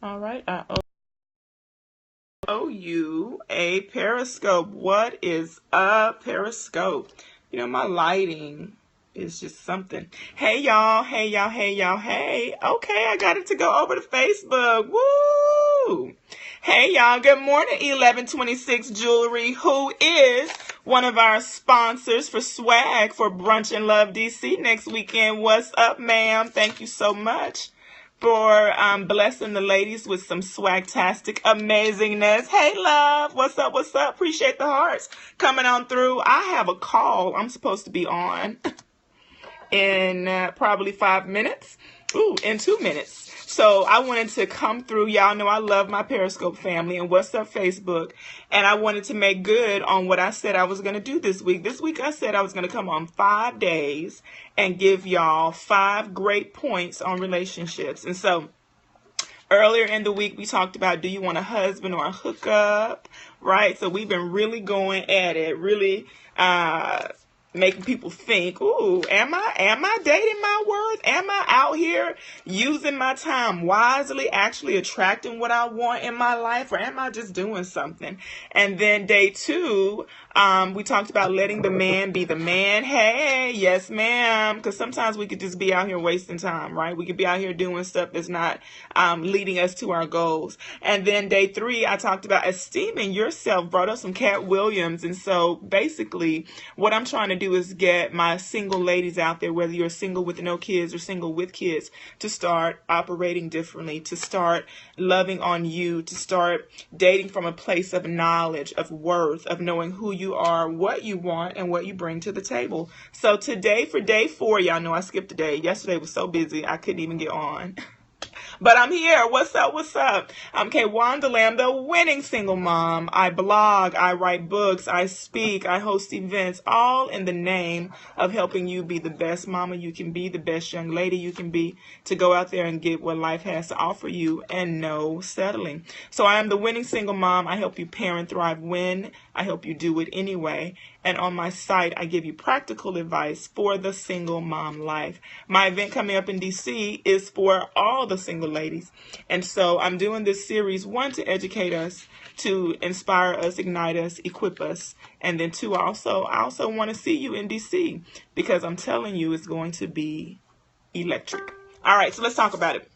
All right, I owe you a Periscope. What is up, Periscope? You know, my lighting is just something. Hey, y'all. Hey, y'all. Hey, y'all. Hey. Okay, I got it to go over to Facebook. Woo! Hey, y'all. Good morning, 1126 Jewelry, who is one of our sponsors for swag for Brunch and Love DC next weekend. What's up, ma'am? Thank you so much for blessing the ladies with some swagtastic amazingness. Hey, love. What's up? What's up? Appreciate the hearts coming on through. I have a call I'm supposed to be on in probably 5 minutes. Ooh, in 2 minutes. So I wanted to come through. Y'all know I love my Periscope family and what's up, Facebook. And I wanted to make good on what I said I was going to do this week. This week I said I was going to come on 5 days and give y'all 5 great points on relationships. And so earlier in the week, we talked about, do you want a husband or a hookup, right? So we've been really going at it, really making people think, ooh, am I dating my worth? Am I out here using my time wisely, actually attracting what I want in my life, or am I just doing something? And then day 2, we talked about letting the man be the man. Hey, yes, ma'am. Because sometimes we could just be out here wasting time, right? We could be out here doing stuff that's not leading us to our goals. And then day 3, I talked about esteeming yourself, brought up some Cat Williams. And so basically what I'm trying to do is get my single ladies out there, whether you're single with no kids or single with kids, to start operating differently, to start loving on you, to start dating from a place of knowledge, of worth, of knowing who you are, what you want, and what you bring to the table. So today for day 4, y'all know I skipped a day. Yesterday was so busy I couldn't even get on. But I'm here. What's up? What's up? I'm Kay Wanda Lamb, the winning single mom. I blog, I write books, I speak, I host events, all in the name of helping you be the best mama you can be, the best young lady you can be, to go out there and get what life has to offer you and no settling. So I am the winning single mom. I help you parent, thrive, win. I help you do it anyway. And on my site, I give you practical advice for the single mom life. My event coming up in DC is for all the single ladies. And so I'm doing this series, 1, to educate us, to inspire us, ignite us, equip us. And then 2, I also want to see you in DC, because I'm telling you it's going to be electric. All right, so let's talk about it.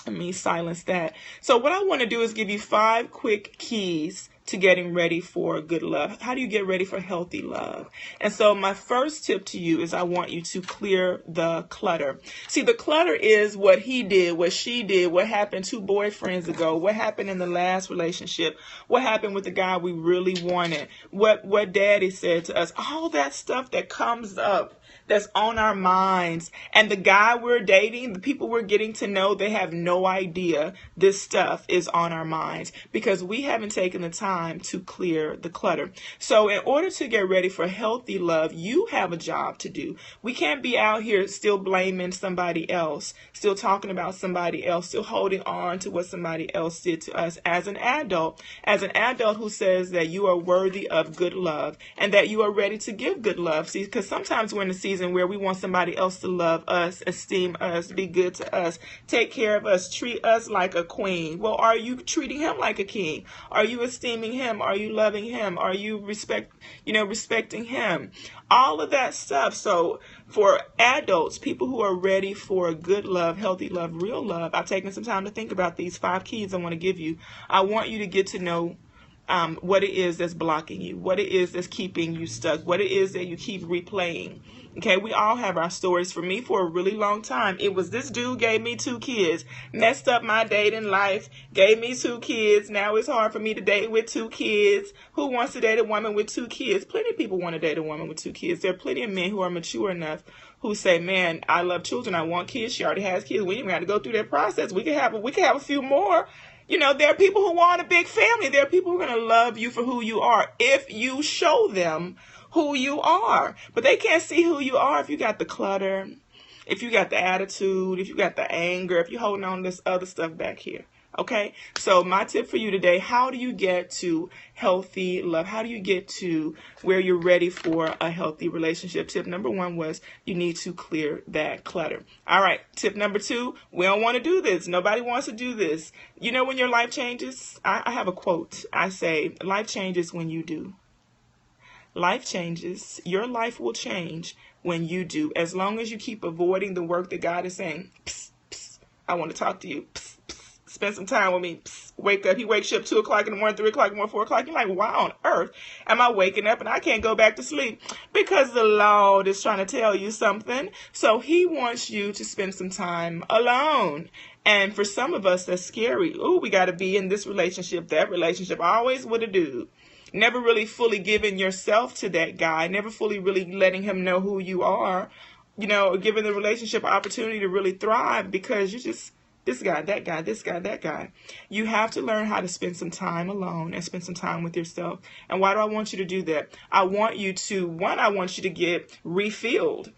Let me silence that. So what I want to do is give you 5 quick keys to getting ready for good love. How do you get ready for healthy love? And so my first tip to you is I want you to clear the clutter. See, the clutter is what he did, what she did, what happened 2 boyfriends ago, what happened in the last relationship, what happened with the guy we really wanted, what daddy said to us, all that stuff that comes up that's on our minds. And the guy we're dating, the people we're getting to know, they have no idea this stuff is on our minds because we haven't taken the time to clear the clutter. So in order to get ready for healthy love, you have a job to do. We can't be out here still blaming somebody else, still talking about somebody else, still holding on to what somebody else did to us as an adult who says that you are worthy of good love and that you are ready to give good love. See, because sometimes we're in a season where we want somebody else to love us, esteem us, be good to us, take care of us, treat us like a queen. Well, are you treating him like a king? Are you esteeming him? Are you loving him? Are you respecting him? All of that stuff. So for adults, people who are ready for good love, healthy love, real love, I've taken some time to think about these 5 keys I want to give you. I want you to get to know what it is that's blocking you, what it is that's keeping you stuck, what it is that you keep replaying. Okay, we all have our stories. For me, for a really long time, it was this dude gave me 2 kids, messed up my dating life, gave me 2 kids. Now it's hard for me to date with 2 kids. Who wants to date a woman with 2 kids? Plenty of people want to date a woman with 2 kids. There are plenty of men who are mature enough who say, man, I love children. I want kids. She already has kids. We didn't have to go through that process. We could have a few more. You know, there are people who want a big family. There are people who are going to love you for who you are if you show them who you are. But they can't see who you are if you got the clutter, if you got the attitude, if you got the anger, if you're holding on to this other stuff back here. Okay, so my tip for you today, how do you get to healthy love? How do you get to where you're ready for a healthy relationship? Tip number 1 was you need to clear that clutter. All right, tip number 2, we don't want to do this. Nobody wants to do this. You know, when your life changes, I have a quote. I say, life changes when you do. Life changes. Your life will change when you do. As long as you keep avoiding the work that God is saying, psst, psst, I want to talk to you. Psst, psst, spend some time with me. Psst, wake up. He wakes you up 2 o'clock in the morning, 3 o'clock in the morning, 4 o'clock. You're like, why on earth am I waking up and I can't go back to sleep? Because the Lord is trying to tell you something. So he wants you to spend some time alone. And for some of us, that's scary. Ooh, we got to be in this relationship, that relationship, always with a dude. Never really fully giving yourself to that guy, never fully really letting him know who you are, you know, giving the relationship an opportunity to really thrive because you just, this guy, that guy, this guy, that guy. You have to learn how to spend some time alone and spend some time with yourself. And why do I want you to do that? I want you to, I want you to get refilled.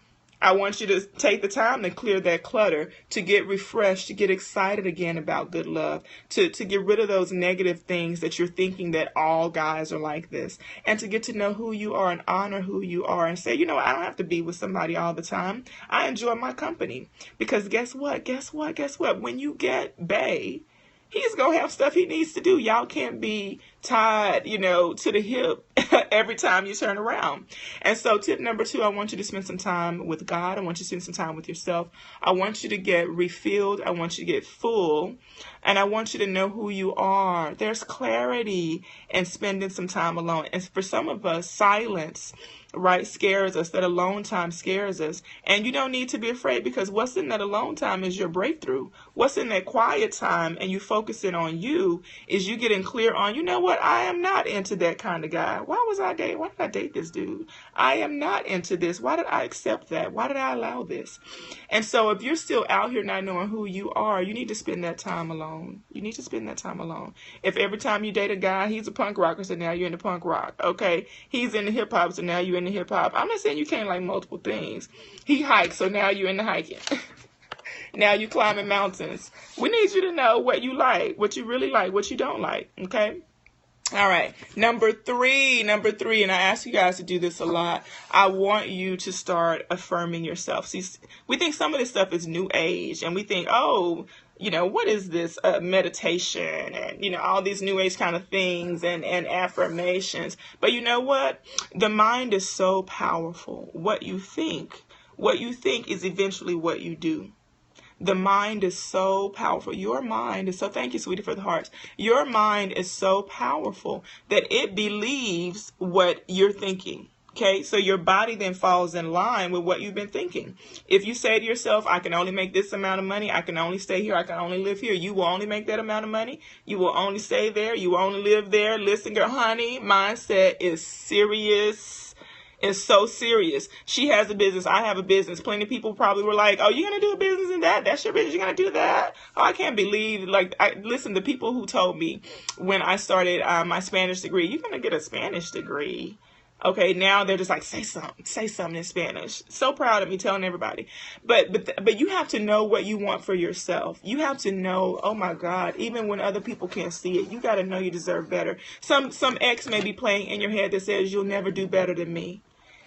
I want you to take the time to clear that clutter, to get refreshed, to get excited again about good love, to get rid of those negative things that you're thinking that all guys are like this, and to get to know who you are and honor who you are and say, you know, I don't have to be with somebody all the time. I enjoy my company because guess what? When you get bae, he's going to have stuff he needs to do. Y'all can't be tied, you know, to the hip every time you turn around. And so tip number 2, I want you to spend some time with God. I want you to spend some time with yourself. I want you to get refilled. I want you to get full. And I want you to know who you are. There's clarity in spending some time alone. And for some of us, silence, right, scares us. That alone time scares us. And you don't need to be afraid because what's in that alone time is your breakthrough. What's in that quiet time and you focusing on you is you getting clear on, you know what, I am not into that kind of guy. Why did I date this dude? I am not into this. Why did I accept that? Why did I allow this? And so if you're still out here not knowing who you are, you need to spend that time alone. You need to spend that time alone. If every time you date a guy, he's a punk rocker, so now you're into punk rock. Okay. He's into hip hop, so now you're into hip hop. I'm not saying you can't like multiple things. He hikes, so now you're into hiking. Now you climbing mountains. We need you to know what you like, what you really like, what you don't like. Okay. All right. Number three, and I ask you guys to do this a lot. I want you to start affirming yourself. See, we think some of this stuff is new age and we think, oh, you know, what is this meditation and, you know, all these new age kind of things and affirmations. But you know what? The mind is so powerful. What you think is eventually what you do. The mind is so powerful. Your mind is so, thank you, sweetie, for the hearts. Your mind is so powerful that it believes what you're thinking. Okay, so your body then falls in line with what you've been thinking. If you say to yourself, I can only make this amount of money, I can only stay here, I can only live here, you will only make that amount of money, you will only stay there, you will only live there. Listen, girl, honey, mindset is serious. It's so serious. She has a business. I have a business. Plenty of people probably were like, oh, you're going to do a business in that? That's your business. You're going to do that? Oh, I can't believe. Listen, the people who told me when I started my Spanish degree, you're going to get a Spanish degree. Okay, now they're just like, say something in Spanish. So proud of me telling everybody. But you have to know what you want for yourself. You have to know, oh my God, even when other people can't see it, you got to know you deserve better. Some ex may be playing in your head that says you'll never do better than me.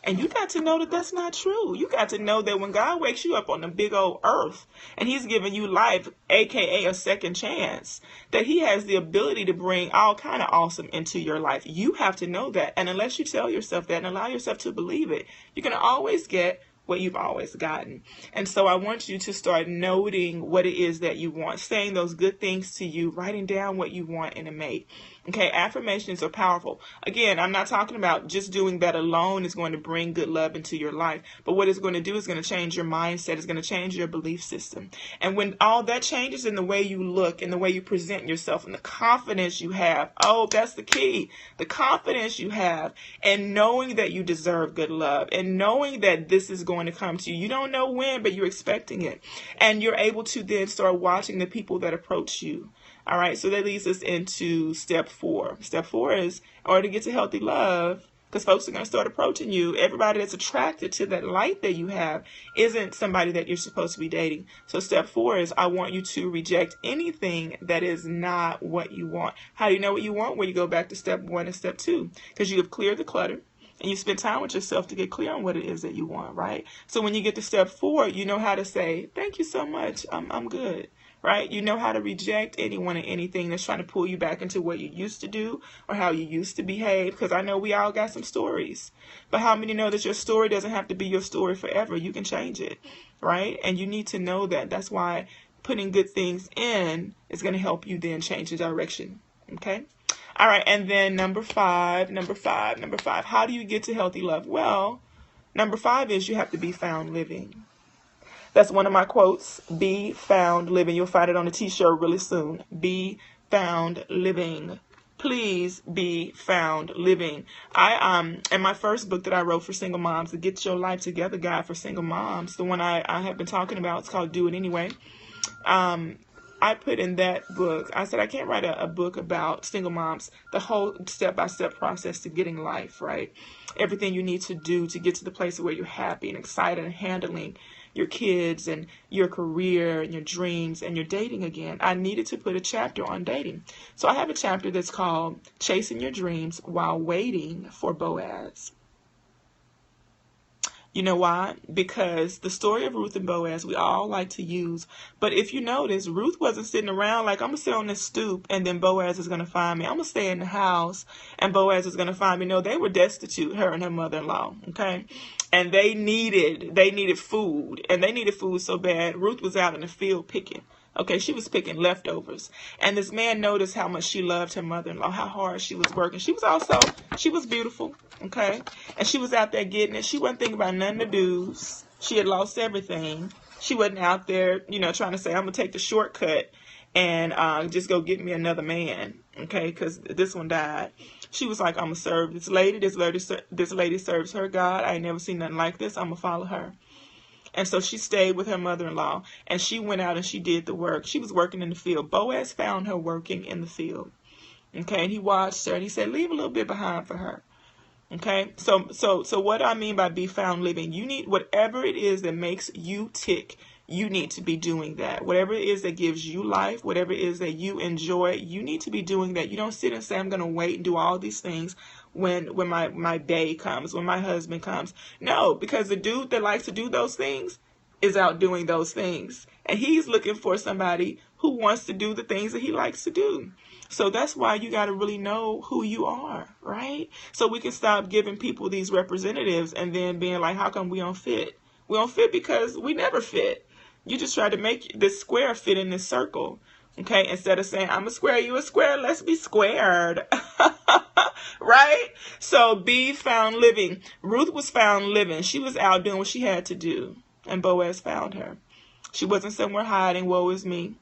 And you got to know that that's not true. You got to know that when God wakes you up on the big old earth and he's giving you life, aka a second chance, that he has the ability to bring all kind of awesome into your life. You have to know that. And unless you tell yourself that and allow yourself to believe it, you're going to always get what you've always gotten. And so I want you to start noting what it is that you want, saying those good things to you, writing down what you want in a mate. Okay, affirmations are powerful. Again, I'm not talking about just doing that alone is going to bring good love into your life. But what it's going to do is going to change your mindset. It's going to change your belief system. And when all that changes in the way you look and the way you present yourself and the confidence you have, oh, that's the key. The confidence you have and knowing that you deserve good love and knowing that this is going to come to you. You don't know when, but you're expecting it. And you're able to then start watching the people that approach you. All right, so that leads us into step 4. Step 4 is, in order to get to healthy love, because folks are going to start approaching you. Everybody that's attracted to that light that you have isn't somebody that you're supposed to be dating. So step 4 is I want you to reject anything that is not what you want. How do you know what you want? Well, you go back to step 1 and step 2, because you have cleared the clutter. And you spend time with yourself to get clear on what it is that you want, right? So when you get to step 4, you know how to say, thank you so much, I'm good, right? You know how to reject anyone and anything that's trying to pull you back into what you used to do or how you used to behave, because I know we all got some stories. But how many know that your story doesn't have to be your story forever? You can change it, right? And you need to know that. That's why putting good things in is going to help you then change the direction, okay? All right, and then number five. How do you get to healthy love? Well, number 5 is you have to be found living. That's one of my quotes, be found living. You'll find it on a t-shirt really soon. Be found living. Please be found living. In my first book that I wrote for single moms, the Get Your Life Together Guide for Single Moms, the one I have been talking about, it's called Do It Anyway. I put in that book, I said I can't write a book about single moms, the whole step-by-step process to getting life, right? Everything you need to do to get to the place where you're happy and excited and handling your kids and your career and your dreams and your dating again. I needed to put a chapter on dating. So I have a chapter that's called Chasing Your Dreams While Waiting for Boaz. You know why? Because the story of Ruth and Boaz, we all like to use. But if you notice, Ruth wasn't sitting around like, I'm going to sit on this stoop and then Boaz is going to find me. I'm going to stay in the house and Boaz is going to find me. No, they were destitute, her and her mother-in-law, okay? And they needed food. And they needed food so bad, Ruth was out in the field picking. Okay, she was picking leftovers. And this man noticed how much she loved her mother-in-law, how hard she was working. She was beautiful, okay? And she was out there getting it. She wasn't thinking about none of the dues. She had lost everything. She wasn't out there, trying to say, I'm going to take the shortcut and just go get me another man, okay? Because this one died. She was like, I'm going to serve this lady. This lady serves her God. I ain't never seen nothing like this. I'm going to follow her. And so she stayed with her mother-in-law, and she went out and she did the work. She was working in the field. Boaz found her working in the field. Okay, and he watched her, and he said, leave a little bit behind for her. Okay, so what I mean by be found living, you need whatever it is that makes you tick, you need to be doing that. Whatever it is that gives you life, whatever it is that you enjoy, you need to be doing that. You don't sit and say, I'm going to wait and do all these things when my day comes, when my husband comes. No, because the dude that likes to do those things is out doing those things. And he's looking for somebody who wants to do the things that he likes to do. So that's why you got to really know who you are, right? So we can stop giving people these representatives and then being like, how come we don't fit? We don't fit because we never fit. You just try to make this square fit in this circle, okay? Instead of saying, I'm a square, you a square, let's be squared, right? So be found living. Ruth was found living. She was out doing what she had to do, and Boaz found her. She wasn't somewhere hiding, woe is me.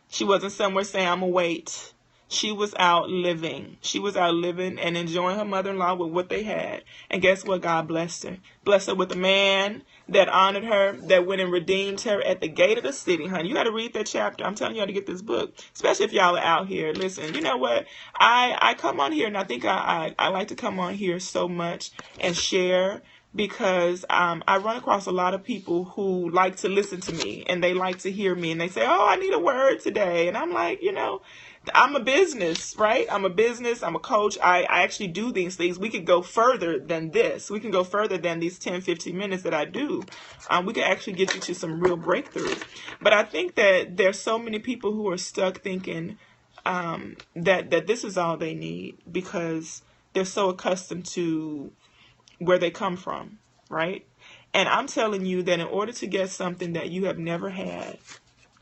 She wasn't somewhere saying, I'm going to wait. She was out living. She was out living and enjoying her mother-in-law with what they had. And guess what? God blessed her. Blessed her with a man that honored her, that went and redeemed her at the gate of the city, honey. You got to read that chapter. I'm telling you how to get this book, especially if y'all are out here. Listen, you know what? I come on here, and I think I like to come on here so much and share, because I run across a lot of people who like to listen to me, and they like to hear me, and they say, oh, I need a word today. And I'm like, I'm a business, right? I'm a business. I'm a coach. I actually do these things. We could go further than this. We can go further than these 10, 15 minutes that I do. We can actually get you to some real breakthroughs. But I think that there's so many people who are stuck thinking that this is all they need, because they're so accustomed to where they come from, right? And I'm telling you that in order to get something that you have never had,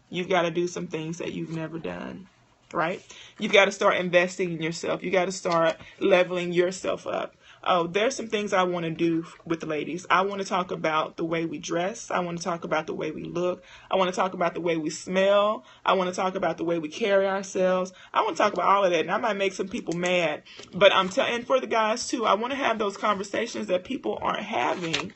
you've got to do some things that you've never done. Right? You've got to start investing in yourself. You got to start leveling yourself up. Oh, there's some things I want to do with the ladies. I want to talk about the way we dress. I want to talk about the way we look. I want to talk about the way we smell. I want to talk about the way we carry ourselves. I want to talk about all of that. And I might make some people mad. But and for the guys too, I want to have those conversations that people aren't having,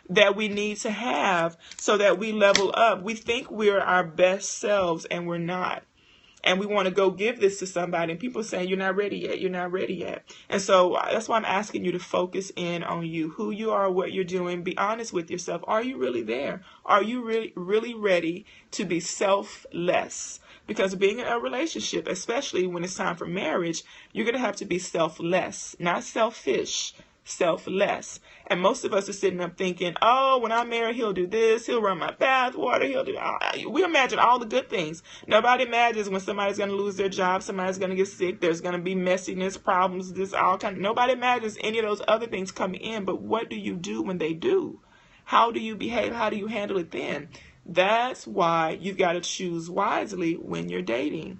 that we need to have so that we level up. We think we're our best selves and we're not. And we want to go give this to somebody, and people are saying, you're not ready yet, you're not ready yet. And so that's why I'm asking you to focus in on you, who you are, what you're doing. Be honest with yourself. Are you really there? Are you really ready to be selfless? Because being in a relationship, especially when it's time for marriage, you're going to have to be selfless, not selfish. Selfless. And most of us are sitting up thinking, oh, when I'm married, he'll do this, he'll run my bath water, he'll do. We imagine all the good things. Nobody imagines when somebody's going to lose their job, somebody's going to get sick, there's going to be messiness, problems, this all kind of. Nobody imagines any of those other things coming in. But what do you do when they do? How do you behave? How do you handle it then? That's why you've got to choose wisely when you're dating.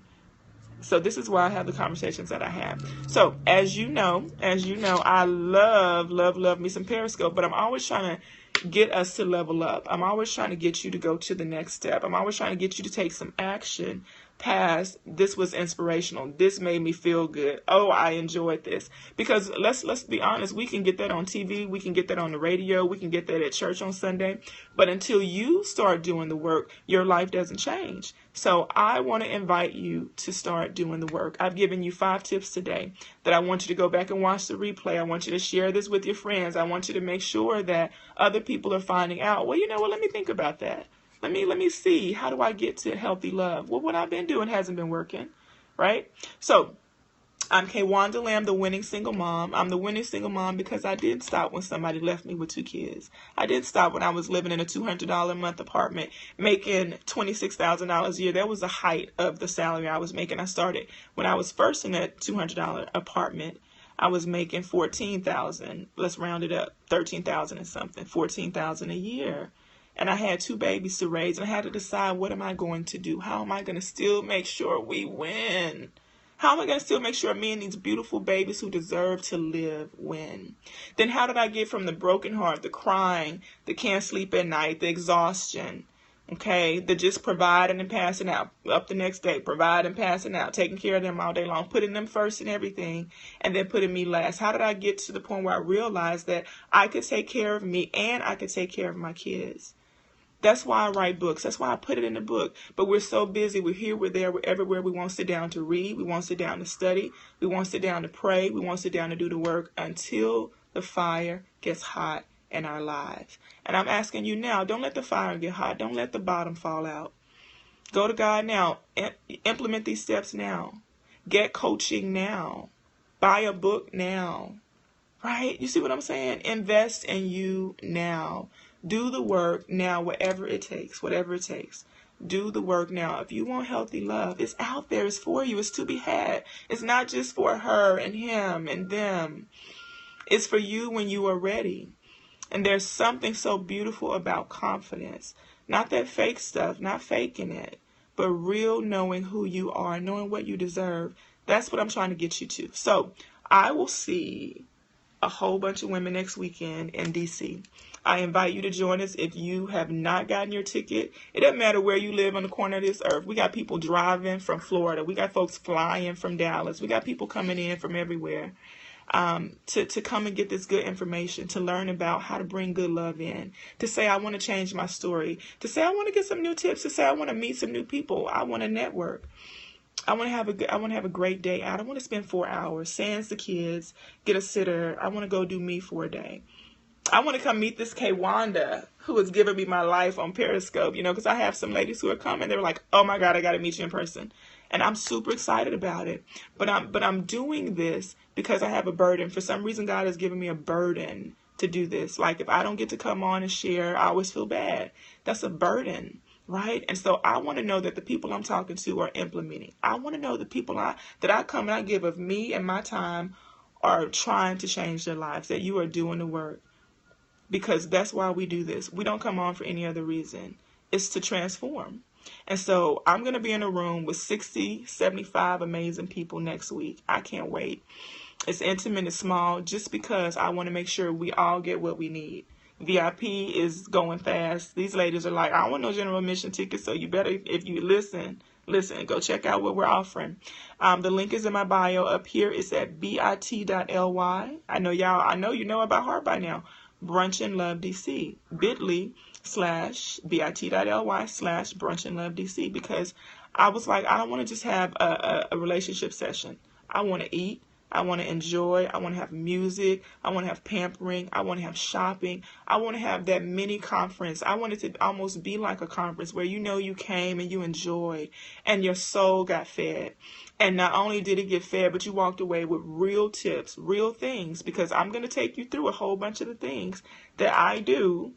So this is why I have the conversations that I have. So as you know, I love me some Periscope, but I'm always trying to get us to level up. I'm always trying to get you to go to the next step. I'm always trying to get you to take some action past this was inspirational. This made me feel good. Oh, I enjoyed this. Because let's be honest, we can get that on TV, we can get that on the radio, we can get that at church on Sunday. But until you start doing the work, your life doesn't change. So I want to invite you to start doing the work. I've given you 5 tips today that I want you to go back and watch the replay. I want you to share this with your friends. I want you to make sure that other people are finding out, well, you know what, let me think about that. Let me see, how do I get to healthy love? Well, what I've been doing hasn't been working, right? So I'm Kwanda Lamb, the winning single mom. I'm the winning single mom because I didn't stop when somebody left me with 2 kids. I didn't stop when I was living in a $200 a month apartment, making $26,000 a year. That was the height of the salary I was making. I started when I was first in that $200 apartment. I was making $14,000. Let's round it up, $13,000 and something, $14,000 a year. And I had 2 babies to raise, and I had to decide, what am I going to do? How am I going to still make sure we win? How am I going to still make sure me and these beautiful babies who deserve to live win? Then how did I get from the broken heart, the crying, the can't sleep at night, the exhaustion, okay, the just providing and passing out, up the next day, providing, passing out, taking care of them all day long, putting them first in everything, and then putting me last? How did I get to the point where I realized that I could take care of me and I could take care of my kids? That's why I write books. That's why I put it in the book. But we're so busy. We're here, we're there, we're everywhere. We won't sit down to read. We won't sit down to study. We won't sit down to pray. We won't sit down to do the work until the fire gets hot in our lives. And I'm asking you now, don't let the fire get hot. Don't let the bottom fall out. Go to God now. Implement these steps now. Get coaching now. Buy a book now. Right? You see what I'm saying? Invest in you now. Do the work now, whatever it takes, Do the work now. If you want healthy love, it's out there. It's for you. It's to be had. It's not just for her and him and them. It's for you when you are ready. And there's something so beautiful about confidence. Not that fake stuff, not faking it, but real knowing who you are, knowing what you deserve. That's what I'm trying to get you to. So I will see a whole bunch of women next weekend in DC. I invite you to join us if you have not gotten your ticket. It doesn't matter where you live on the corner of this earth. We got people driving from Florida. We got folks flying from Dallas. We got people coming in from everywhere to come and get this good information, to learn about how to bring good love in, to say, I want to change my story, to say, I want to get some new tips, to say, I want to meet some new people. I want to network. I want to have a great day out. I want to spend 4 hours, sans the kids, get a sitter. I want to go do me for a day. I want to come meet this Kwanda who has given me my life on Periscope, because I have some ladies who are coming. They're like, oh my God, I got to meet you in person. And I'm super excited about it. But I'm doing this because I have a burden. For some reason, God has given me a burden to do this. Like if I don't get to come on and share, I always feel bad. That's a burden. Right? And so I want to know that the people I'm talking to are implementing. I want to know the people that I come and I give of me and my time are trying to change their lives, that you are doing the work. Because that's why we do this. We don't come on for any other reason. It's to transform. And so I'm going to be in a room with 60, 75 amazing people next week. I can't wait. It's intimate, it's small, just because I want to make sure we all get what we need. VIP is going fast. These ladies are like, I don't want no general admission tickets, so you better, if you listen, go check out what we're offering. The link is in my bio. Up here it's at bit.ly. I know you know about Heart by now. Brunch and Love DC. bit.ly/bit.ly/Brunch and Love DC, because I was like, I don't want to just have a relationship session. I want to eat. I want to enjoy. I want to have music. I want to have pampering. I want to have shopping. I want to have that mini conference. I want it to almost be like a conference where you came and you enjoyed and your soul got fed. And not only did it get fed, but you walked away with real tips, real things, because I'm going to take you through a whole bunch of the things that I do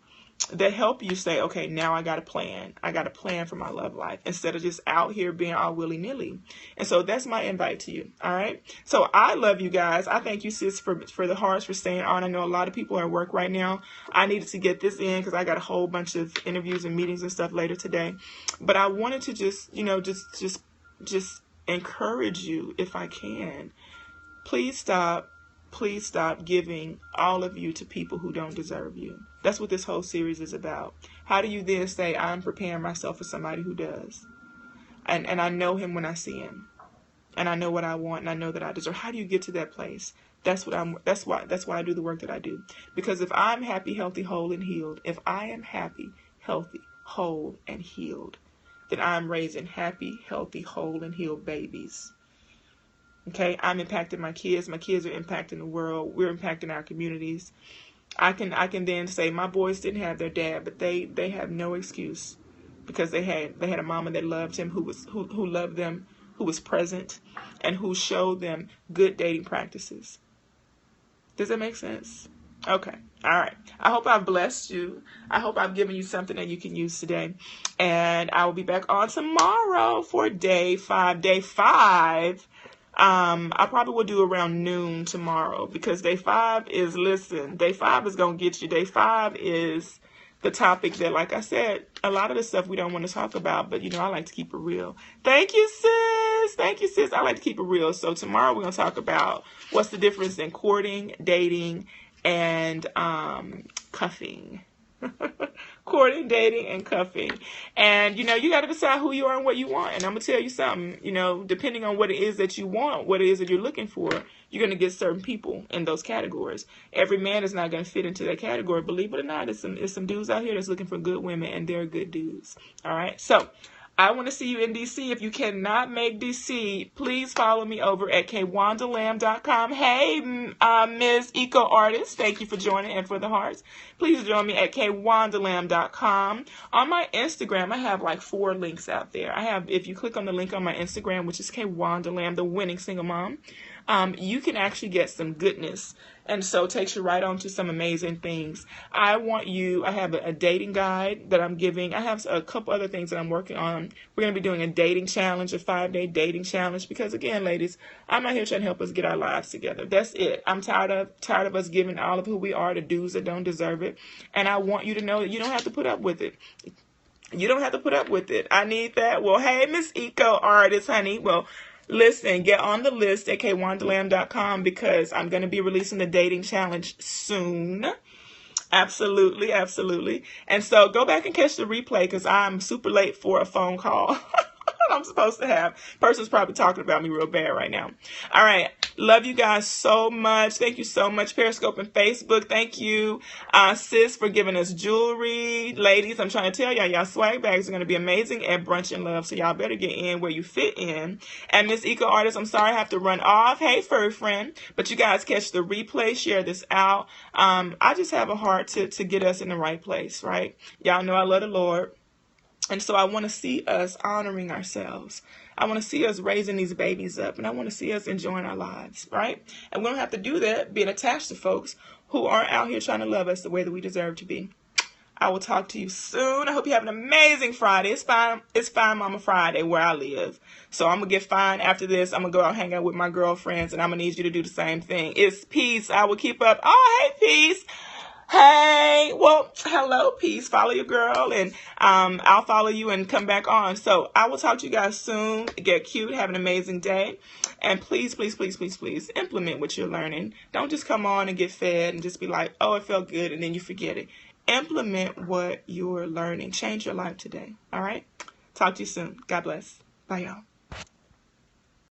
that help you say, okay, now I got a plan. I got a plan for my love life instead of just out here being all willy-nilly. And so that's my invite to you. All right. So I love you guys. I thank you, sis, for the hearts for staying on. I know a lot of people are at work right now. I needed to get this in because I got a whole bunch of interviews and meetings and stuff later today. But I wanted to just encourage you, if I can. Please stop giving all of you to people who don't deserve you. That's what this whole series is about. How do you then say, I'm preparing myself for somebody who does? And I know him when I see him. And I know what I want, and I know that I deserve. How do you get to that place? That's why I do the work that I do. Because if I'm happy, healthy, whole, and healed, if I am happy, healthy, whole, and healed, then I'm raising happy, healthy, whole, and healed babies. Okay, I'm impacting my kids. My kids are impacting the world. We're impacting our communities. I can then say my boys didn't have their dad, but they have no excuse because they had a mama that loved him, who loved them, who was present, and who showed them good dating practices. Does that make sense? Okay. All right. I hope I've blessed you. I hope I've given you something that you can use today. And I will be back on tomorrow for day 5. Day 5. I probably will do around noon tomorrow because day 5 is, day 5 is going to get you. Day 5 is the topic that, like I said, a lot of the stuff we don't want to talk about, but I like to keep it real. Thank you, sis. Thank you, sis. I like to keep it real. So tomorrow we're going to talk about what's the difference in courting, dating, and cuffing. Courting, dating, and cuffing. And, you got to decide who you are and what you want. And I'm going to tell you something, depending on what it is that you want, what it is that you're looking for, you're going to get certain people in those categories. Every man is not going to fit into that category. Believe it or not, there's some dudes out here that's looking for good women, and they're good dudes. All right. So I want to see you in DC. If you cannot make DC, please follow me over at kwandalam.com. Hey, Ms. Eco Artist, thank you for joining and for the hearts. Please join me at kwandalam.com. On my Instagram, I have like 4 links out there. If you click on the link on my Instagram, which is kwandalam, the winning single mom, you can actually get some goodness. And so it takes you right on to some amazing things. I have a dating guide that I'm giving. I have a couple other things that I'm working on. We're going to be doing a dating challenge, a 5-day dating challenge. Because again, ladies, I'm out here trying to help us get our lives together. That's it. I'm tired of us giving all of who we are to dudes that don't deserve it. And I want you to know that you don't have to put up with it. You don't have to put up with it. I need that. Well, hey, Miss Eco Artist, honey. Well, listen, get on the list at kwandalam.com because I'm going to be releasing the dating challenge soon. Absolutely, absolutely. And so go back and catch the replay because I'm super late for a phone call. I'm supposed to have. Person's probably talking about me real bad right now. All right. Love you guys so much. Thank you so much, Periscope and Facebook. Thank you, sis, for giving us jewelry. Ladies, I'm trying to tell y'all swag bags are going to be amazing at Brunch and Love, so y'all better get in where you fit in. And Miss Eco Artist, I'm sorry I have to run off. Hey, fur friend. But you guys catch the replay. Share this out. I just have a heart to get us in the right place, right? Y'all know I love the Lord. And so I want to see us honoring ourselves. I want to see us raising these babies up. And I want to see us enjoying our lives, right? And we don't have to do that being attached to folks who aren't out here trying to love us the way that we deserve to be. I will talk to you soon. I hope you have an amazing Friday. It's Fine Mama Friday where I live. So I'm going to get fine after this. I'm going to go out and hang out with my girlfriends. And I'm going to need you to do the same thing. It's Peace. I will keep up. Oh, hey, Peace. Hey, well, hello, Peace. Follow your girl, and I'll follow you and come back on. So I will talk to you guys soon. Get cute. Have an amazing day. And please, please, please, please, please implement what you're learning. Don't just come on and get fed and just be like, oh, it felt good, and then you forget it. Implement what you're learning. Change your life today. All right? Talk to you soon. God bless. Bye, y'all.